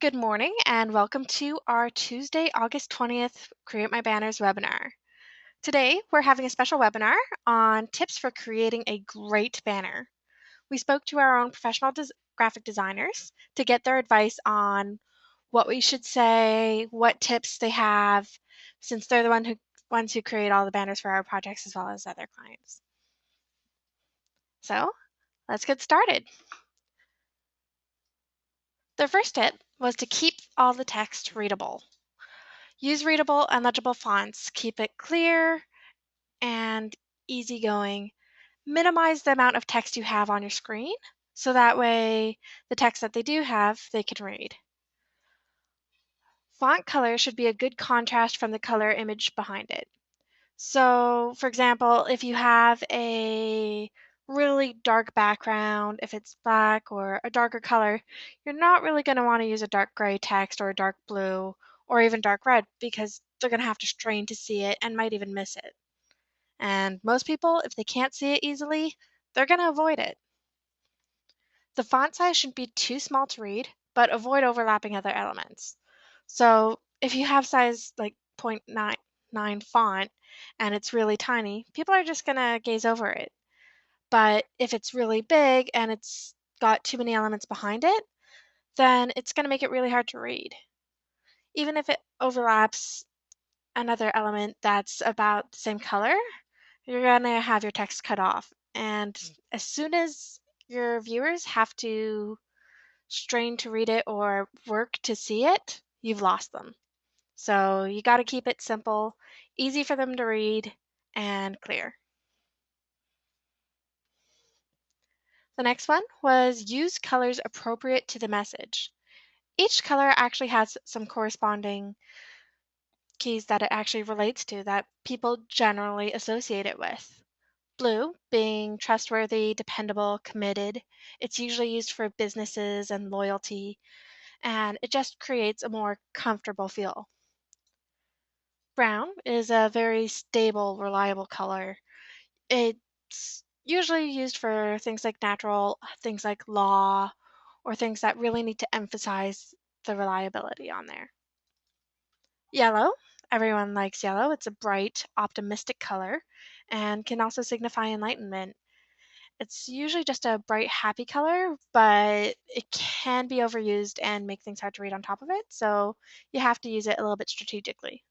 Good morning and welcome to our Tuesday, August 20th Create My Banners webinar. Today, we're having a special webinar on tips for creating a great banner. We spoke to our own professional graphic designers to get their advice on what we should say, what tips they have, since they're the ones who create all the banners for our projects as well as other clients. So, let's get started. The first tip was to keep all the text readable. Use readable and legible fonts. Keep it clear and easygoing. Minimize the amount of text you have on your screen, so that way the text that they do have, they can read. Font color should be a good contrast from the color image behind it. So, for example, if you have a really dark background, if it's black or a darker color, you're not really going to want to use a dark gray text or a dark blue or even dark red because they're going to have to strain to see it and might even miss it. And most people, if they can't see it easily, they're going to avoid it. The font size shouldn't be too small to read, but avoid overlapping other elements. So if you have size like 0.99 font and it's really tiny, people are just going to gaze over it. But if it's really big and it's got too many elements behind it, then it's going to make it really hard to read. Even if it overlaps another element that's about the same color, you're going to have your text cut off. And as soon as your viewers have to strain to read it or work to see it, you've lost them. So you got to keep it simple, easy for them to read, and clear. The next one was use colors appropriate to the message. Each color actually has some corresponding keys that it actually relates to that people generally associate it with. Blue being trustworthy, dependable, committed. It's usually used for businesses and loyalty, and it just creates a more comfortable feel. Brown is a very stable, reliable color. It's usually used for things like natural, things like law, or things that really need to emphasize the reliability on there. Yellow, everyone likes yellow. It's a bright, optimistic color and can also signify enlightenment. It's usually just a bright, happy color, but it can be overused and make things hard to read on top of it, so you have to use it a little bit strategically.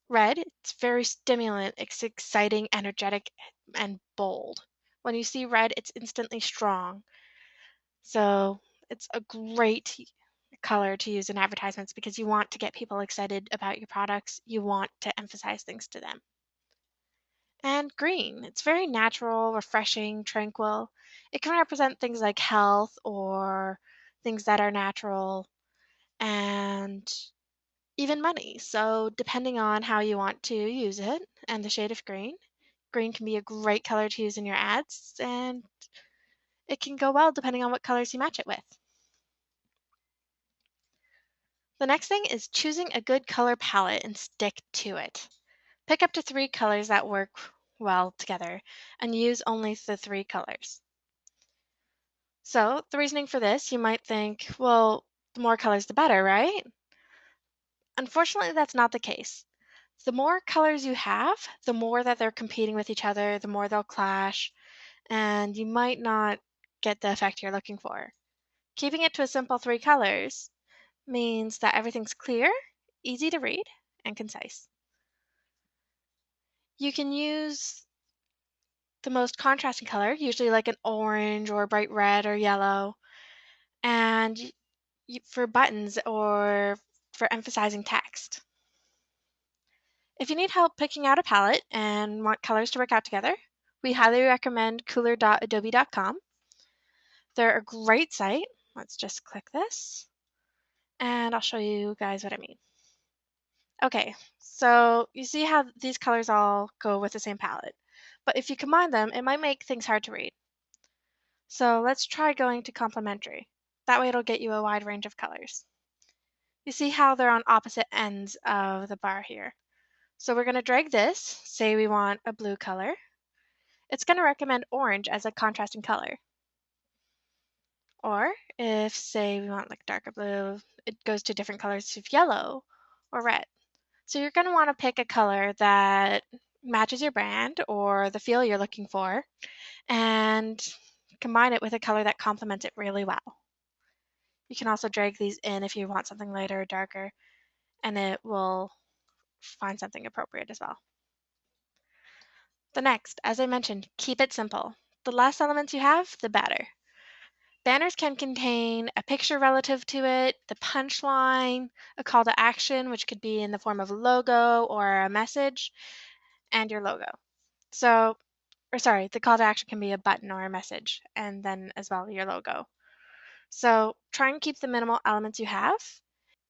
Red, it's very stimulant, it's exciting, energetic, and bold. When you see red, it's instantly strong. So it's a great color to use in advertisements because you want to get people excited about your products. You want to emphasize things to them. And green, it's very natural, refreshing, tranquil. It can represent things like health or things that are natural and even money. So depending on how you want to use it and the shade of green, green can be a great color to use in your ads and it can go well depending on what colors you match it with. The next thing is choosing a good color palette and stick to it. Pick up to 3 colors that work well together and use only the 3 colors. So the reasoning for this, you might think, well, the more colors the better, right? Unfortunately, that's not the case. The more colors you have, the more that they're competing with each other, the more they'll clash, and you might not get the effect you're looking for. Keeping it to a simple 3 colors means that everything's clear, easy to read, and concise. You can use the most contrasting color, usually like an orange or a bright red or yellow, and for buttons or for emphasizing text. If you need help picking out a palette and want colors to work out together, we highly recommend cooler.adobe.com. They're a great site. Let's just click this and I'll show you guys what I mean. Okay, so you see how these colors all go with the same palette, but if you combine them, it might make things hard to read. So let's try going to complementary. That way it'll get you a wide range of colors. You see how they're on opposite ends of the bar here. So we're going to drag this, say we want a blue color. It's going to recommend orange as a contrasting color. Or if, say, we want like darker blue, it goes to different colors of yellow or red. So you're going to want to pick a color that matches your brand or the feel you're looking for and combine it with a color that complements it really well. You can also drag these in if you want something lighter or darker, and it will find something appropriate as well. The next, as I mentioned, keep it simple. The less elements you have, the better. Banners can contain a picture relative to it, the punchline, a call to action, which could be in the form of a logo or a message, and your logo. The call to action can be a button or a message, and then as well your logo. So try and keep the minimal elements you have.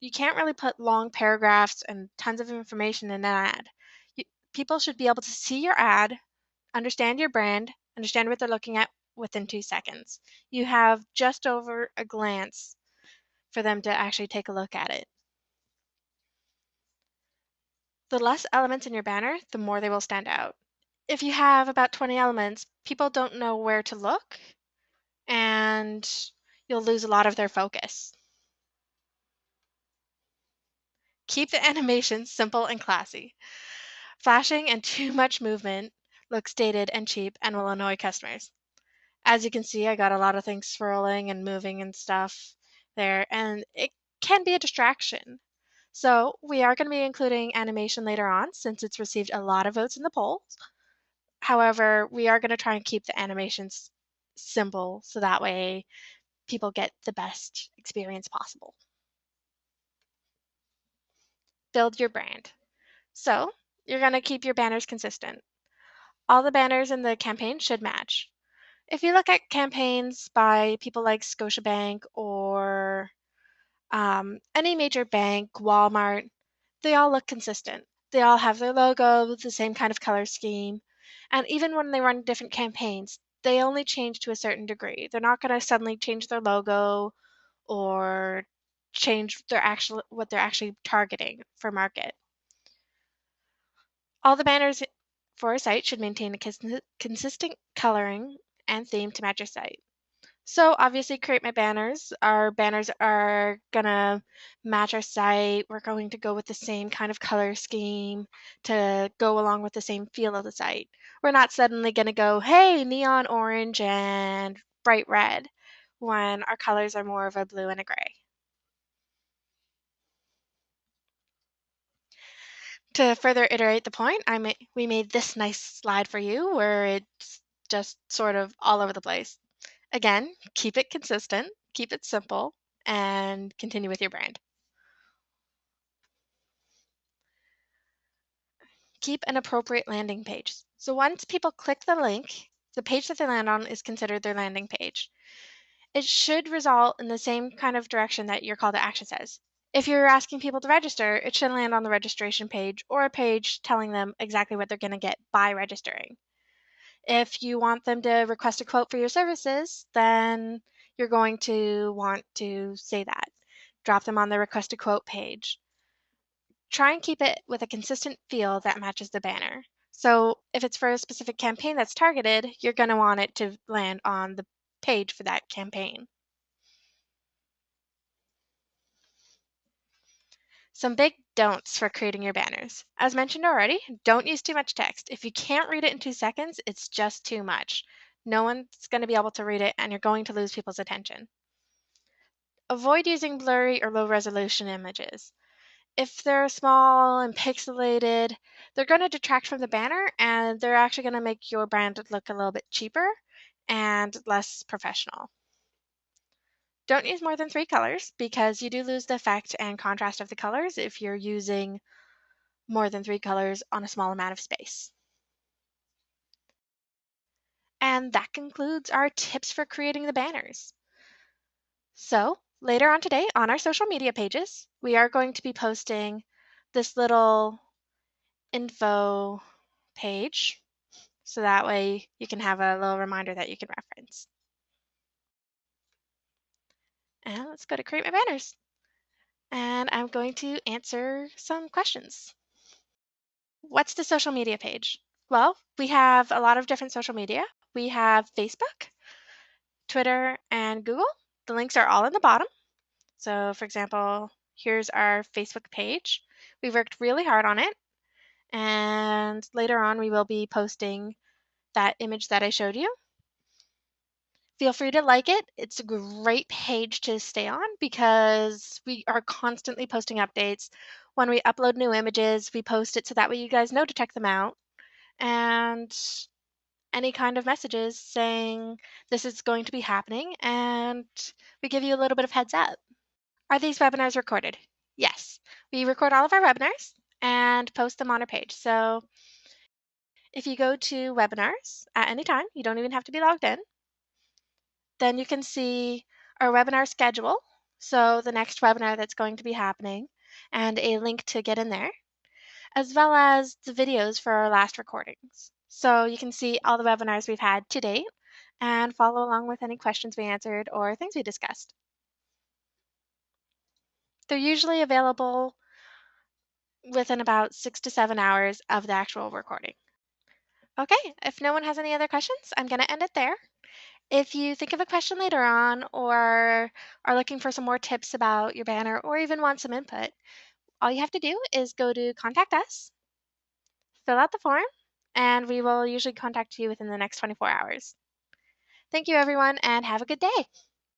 You can't really put long paragraphs and tons of information in an ad. You, People should be able to see your ad, understand your brand, understand what they're looking at within 2 seconds. You have just over a glance for them to actually take a look at it. The less elements in your banner, the more they will stand out. If you have about 20 elements, people don't know where to look and you'll lose a lot of their focus. Keep the animation simple and classy. Flashing and too much movement looks dated and cheap and will annoy customers. As you can see, I got a lot of things swirling and moving and stuff there, and it can be a distraction. So we are going to be including animation later on since it's received a lot of votes in the polls. However, we are going to try and keep the animations simple so that way people get the best experience possible. Build your brand. So you're going to keep your banners consistent. All the banners in the campaign should match. If you look at campaigns by people like Scotiabank or any major bank, Walmart, they all look consistent. They all have their logo, the same kind of color scheme, and even when they run different campaigns, they only change to a certain degree. They're not going to suddenly change their logo or change what they're actually targeting for market. All the banners for a site should maintain a consistent coloring and theme to match your site. So obviously create my banners. Our banners are gonna match our site. We're going to go with the same kind of color scheme to go along with the same feel of the site. We're not suddenly gonna go, hey, neon orange and bright red when our colors are more of a blue and a gray. To further iterate the point, we made this nice slide for you where it's just sort of all over the place. Again, keep it consistent, keep it simple, and continue with your brand. Keep an appropriate landing page. So once people click the link, the page that they land on is considered their landing page. It should result in the same kind of direction that your call to action says. If you're asking people to register, it should land on the registration page or a page telling them exactly what they're going to get by registering. If you want them to request a quote for your services, then you're going to want to say that. Drop them on the request a quote page. Try and keep it with a consistent feel that matches the banner. So if it's for a specific campaign that's targeted, you're going to want it to land on the page for that campaign. Some big don'ts for creating your banners. As mentioned already, don't use too much text. If you can't read it in 2 seconds, it's just too much. No one's going to be able to read it and you're going to lose people's attention. Avoid using blurry or low resolution images. If they're small and pixelated, they're going to detract from the banner and they're actually going to make your brand look a little bit cheaper and less professional. Don't use more than 3 colors because you do lose the effect and contrast of the colors if you're using more than 3 colors on a small amount of space. And that concludes our tips for creating the banners. So later on today on our social media pages, we are going to be posting this little info page so that way you can have a little reminder that you can reference. And let's go to create my banners. And I'm going to answer some questions. What's the social media page? Well, we have a lot of different social media. We have Facebook, Twitter, and Google. The links are all in the bottom. So for example, here's our Facebook page. We've worked really hard on it, and later on we will be posting that image that I showed you. Feel free to like it. It's a great page to stay on because we are constantly posting updates. When we upload new images, we post it so that way you guys know to check them out. And any kind of messages saying this is going to be happening, and we give you a little bit of heads up. Are these webinars recorded? Yes. We record all of our webinars and post them on our page. So if you go to webinars at any time, you don't even have to be logged in, then you can see our webinar schedule, so the next webinar that's going to be happening, and a link to get in there, as well as the videos for our last recordings. So you can see all the webinars we've had to date and follow along with any questions we answered or things we discussed. They're usually available within about 6 to 7 hours of the actual recording. Okay, if no one has any other questions, I'm going to end it there. If you think of a question later on or are looking for some more tips about your banner or even want some input, all you have to do is go to Contact Us, fill out the form, and we will usually contact you within the next 24 hours. Thank you, everyone, and have a good day.